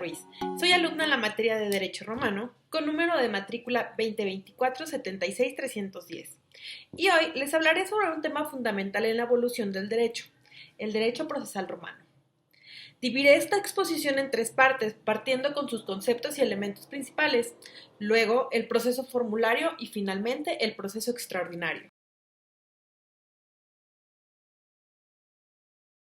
Ruiz. Soy alumna en la materia de Derecho Romano, con número de matrícula 2024-76310. Y hoy les hablaré sobre un tema fundamental en la evolución del derecho, el derecho procesal romano. Dividiré esta exposición en tres partes, partiendo con sus conceptos y elementos principales, luego el proceso formulario y finalmente el proceso extraordinario.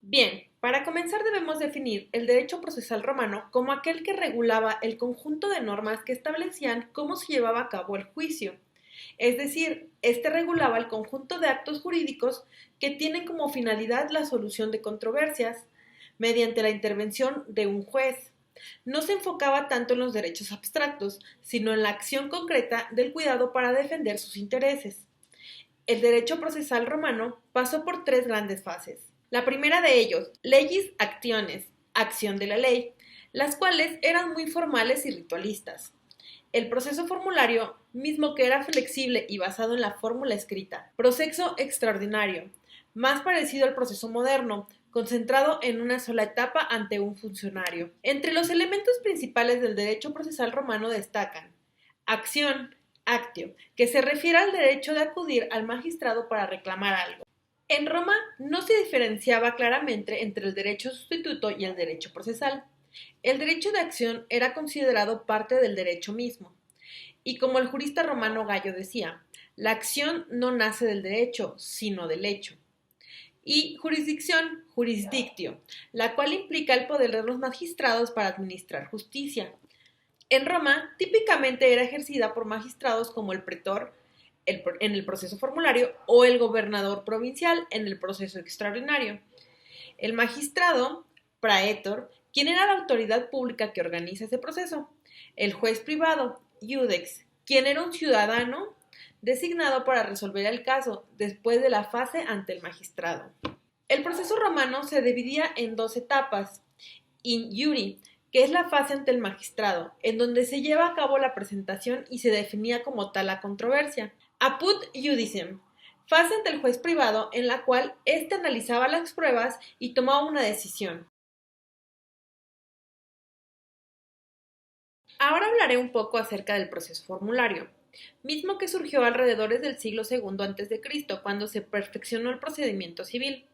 Bien, para comenzar debemos definir el derecho procesal romano como aquel que regulaba el conjunto de normas que establecían cómo se llevaba a cabo el juicio. Es decir, este regulaba el conjunto de actos jurídicos que tienen como finalidad la solución de controversias mediante la intervención de un juez. No se enfocaba tanto en los derechos abstractos, sino en la acción concreta del cuidado para defender sus intereses. El derecho procesal romano pasó por tres grandes fases. La primera de ellos, legis actiones, acción de la ley, las cuales eran muy formales y ritualistas. El proceso formulario, mismo que era flexible y basado en la fórmula escrita. Proceso extraordinario, más parecido al proceso moderno, concentrado en una sola etapa ante un funcionario. Entre los elementos principales del derecho procesal romano destacan acción, actio, que se refiere al derecho de acudir al magistrado para reclamar algo. En Roma no se diferenciaba claramente entre el derecho sustituto y el derecho procesal. El derecho de acción era considerado parte del derecho mismo. Y como el jurista romano Gallo decía, la acción no nace del derecho, sino del hecho. Y jurisdicción, jurisdictio, la cual implica el poder de los magistrados para administrar justicia. En Roma, típicamente era ejercida por magistrados como el pretor, en el proceso formulario, o el gobernador provincial en el proceso extraordinario. El magistrado, praetor, quien era la autoridad pública que organiza ese proceso. El juez privado, iudex, quien era un ciudadano designado para resolver el caso después de la fase ante el magistrado. El proceso romano se dividía en dos etapas. In iure, que es la fase ante el magistrado, en donde se lleva a cabo la presentación y se definía como tal la controversia. Apud iudicem, fase ante el juez privado en la cual éste analizaba las pruebas y tomaba una decisión. Ahora hablaré un poco acerca del proceso formulario, mismo que surgió alrededor del siglo II a.C., cuando se perfeccionó el procedimiento civil.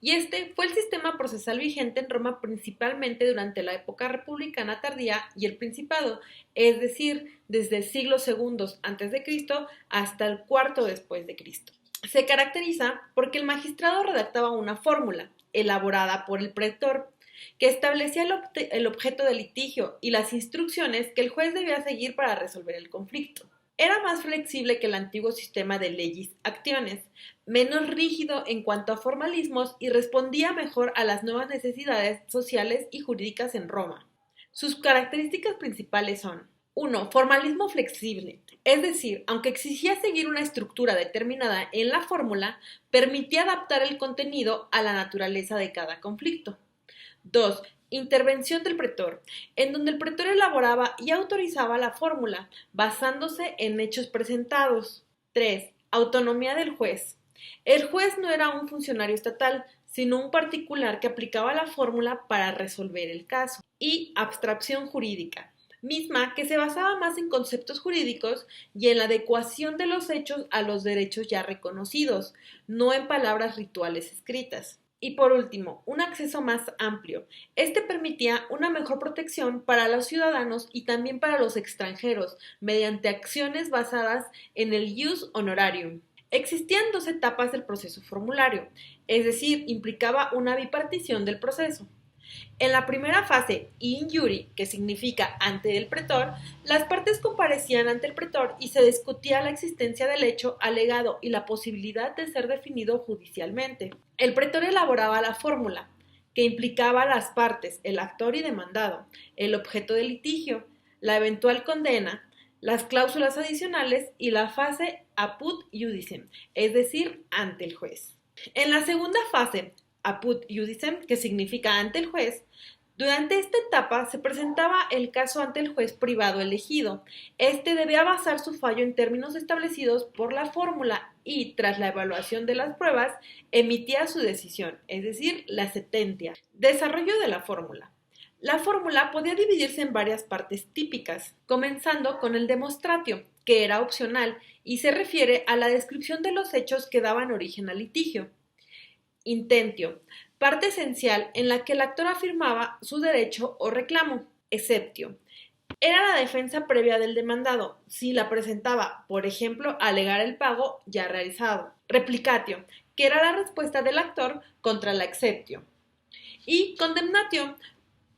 Y este fue el sistema procesal vigente en Roma principalmente durante la época republicana tardía y el Principado, es decir, desde el siglo II a.C. hasta el IV después de Cristo. Se caracteriza porque el magistrado redactaba una fórmula, elaborada por el pretor, que establecía el objeto del litigio y las instrucciones que el juez debía seguir para resolver el conflicto. Era más flexible que el antiguo sistema de legis actiones, menos rígido en cuanto a formalismos y respondía mejor a las nuevas necesidades sociales y jurídicas en Roma. Sus características principales son 1. Formalismo flexible, es decir, aunque exigía seguir una estructura determinada en la fórmula, permitía adaptar el contenido a la naturaleza de cada conflicto. 2. Intervención del pretor, en donde el pretor elaboraba y autorizaba la fórmula, basándose en hechos presentados. 3. Autonomía del juez. El juez no era un funcionario estatal, sino un particular que aplicaba la fórmula para resolver el caso. Y abstracción jurídica, misma que se basaba más en conceptos jurídicos y en la adecuación de los hechos a los derechos ya reconocidos, no en palabras rituales escritas. Y por último, un acceso más amplio. Este permitía una mejor protección para los ciudadanos y también para los extranjeros, mediante acciones basadas en el jus honorarium. Existían dos etapas del proceso formulario, es decir, implicaba una bipartición del proceso. En la primera fase, in iure, que significa ante el pretor, las partes comparecían ante el pretor y se discutía la existencia del hecho alegado y la posibilidad de ser definido judicialmente. El pretor elaboraba la fórmula, que implicaba a las partes, el actor y demandado, el objeto del litigio, la eventual condena, las cláusulas adicionales y la fase apud iudicem, es decir, ante el juez. En la segunda fase, apud iudicem, que significa ante el juez, durante esta etapa se presentaba el caso ante el juez privado elegido. Este debía basar su fallo en términos establecidos por la fórmula y, tras la evaluación de las pruebas, emitía su decisión, es decir, la sentencia. Desarrollo de la fórmula. La fórmula podía dividirse en varias partes típicas, comenzando con el demonstratio, que era opcional y se refiere a la descripción de los hechos que daban origen al litigio. Intentio, parte esencial en la que el actor afirmaba su derecho o reclamo. Exceptio, era la defensa previa del demandado, si la presentaba, por ejemplo, alegar el pago ya realizado. Replicatio, que era la respuesta del actor contra la exceptio. Y condemnatio,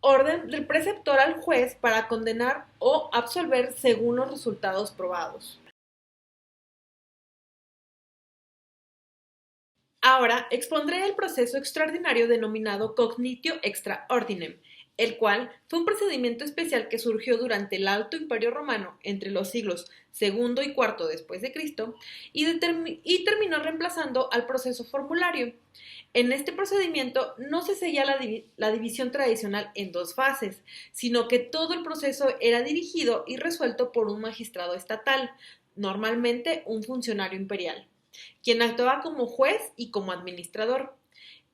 orden del preceptor al juez para condenar o absolver según los resultados probados. Ahora expondré el proceso extraordinario denominado cognitio extra ordinem, el cual fue un procedimiento especial que surgió durante el Alto Imperio Romano entre los siglos II y IV después de Cristo y terminó reemplazando al proceso formulario. En este procedimiento no se seguía la división tradicional en dos fases, sino que todo el proceso era dirigido y resuelto por un magistrado estatal, normalmente un funcionario imperial, quien actuaba como juez y como administrador.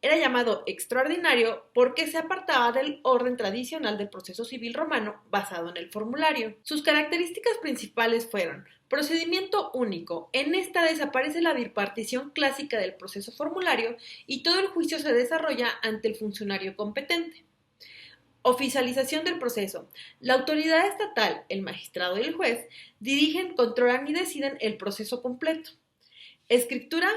Era llamado extraordinario porque se apartaba del orden tradicional del proceso civil romano basado en el formulario. Sus características principales fueron procedimiento único. En esta desaparece la bipartición clásica del proceso formulario y todo el juicio se desarrolla ante el funcionario competente. Oficialización del proceso. La autoridad estatal, el magistrado y el juez, dirigen, controlan y deciden el proceso completo. Escritura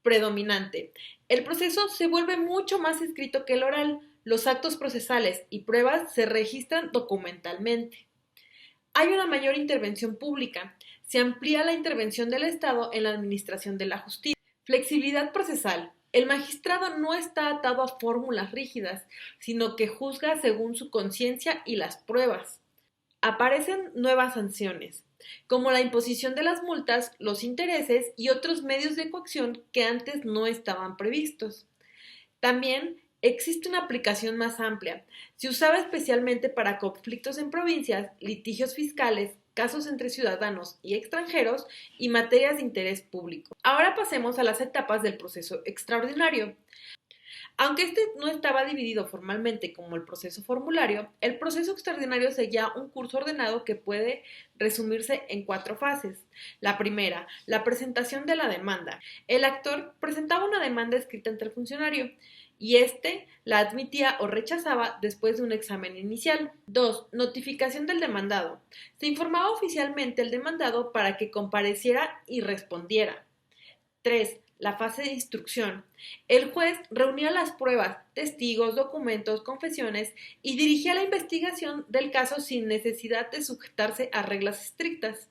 predominante. El proceso se vuelve mucho más escrito que el oral. Los actos procesales y pruebas se registran documentalmente. Hay una mayor intervención pública. Se amplía la intervención del Estado en la administración de la justicia. Flexibilidad procesal. El magistrado no está atado a fórmulas rígidas, sino que juzga según su conciencia y las pruebas. Aparecen nuevas sanciones, como la imposición de las multas, los intereses y otros medios de coacción que antes no estaban previstos. También existe una aplicación más amplia. Se usaba especialmente para conflictos en provincias, litigios fiscales, casos entre ciudadanos y extranjeros y materias de interés público. Ahora pasemos a las etapas del proceso extraordinario. Aunque este no estaba dividido formalmente como el proceso formulario, el proceso extraordinario seguía un curso ordenado que puede resumirse en 4 fases. La primera, la presentación de la demanda. El actor presentaba una demanda escrita ante el funcionario y éste la admitía o rechazaba después de un examen inicial. 2. Notificación del demandado. Se informaba oficialmente al demandado para que compareciera y respondiera. 3. La fase de instrucción. El juez reunía las pruebas, testigos, documentos, confesiones y dirigía la investigación del caso sin necesidad de sujetarse a reglas estrictas.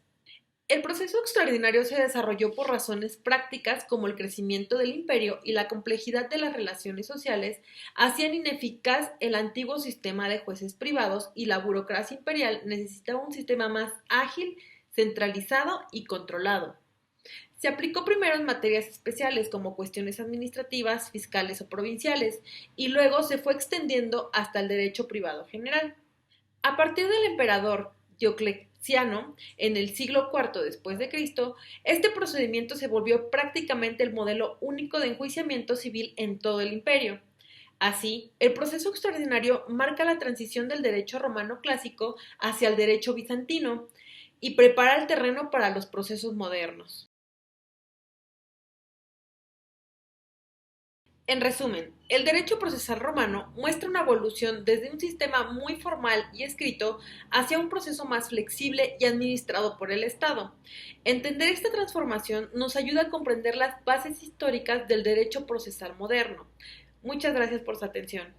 El proceso extraordinario se desarrolló por razones prácticas como el crecimiento del imperio y la complejidad de las relaciones sociales hacían ineficaz el antiguo sistema de jueces privados y la burocracia imperial necesitaba un sistema más ágil, centralizado y controlado. Se aplicó primero en materias especiales como cuestiones administrativas, fiscales o provinciales, y luego se fue extendiendo hasta el derecho privado general. A partir del emperador Diocleciano, en el siglo IV después de Cristo, este procedimiento se volvió prácticamente el modelo único de enjuiciamiento civil en todo el imperio. Así, el proceso extraordinario marca la transición del derecho romano clásico hacia el derecho bizantino y prepara el terreno para los procesos modernos. En resumen, el derecho procesal romano muestra una evolución desde un sistema muy formal y escrito hacia un proceso más flexible y administrado por el Estado. Entender esta transformación nos ayuda a comprender las bases históricas del derecho procesal moderno. Muchas gracias por su atención.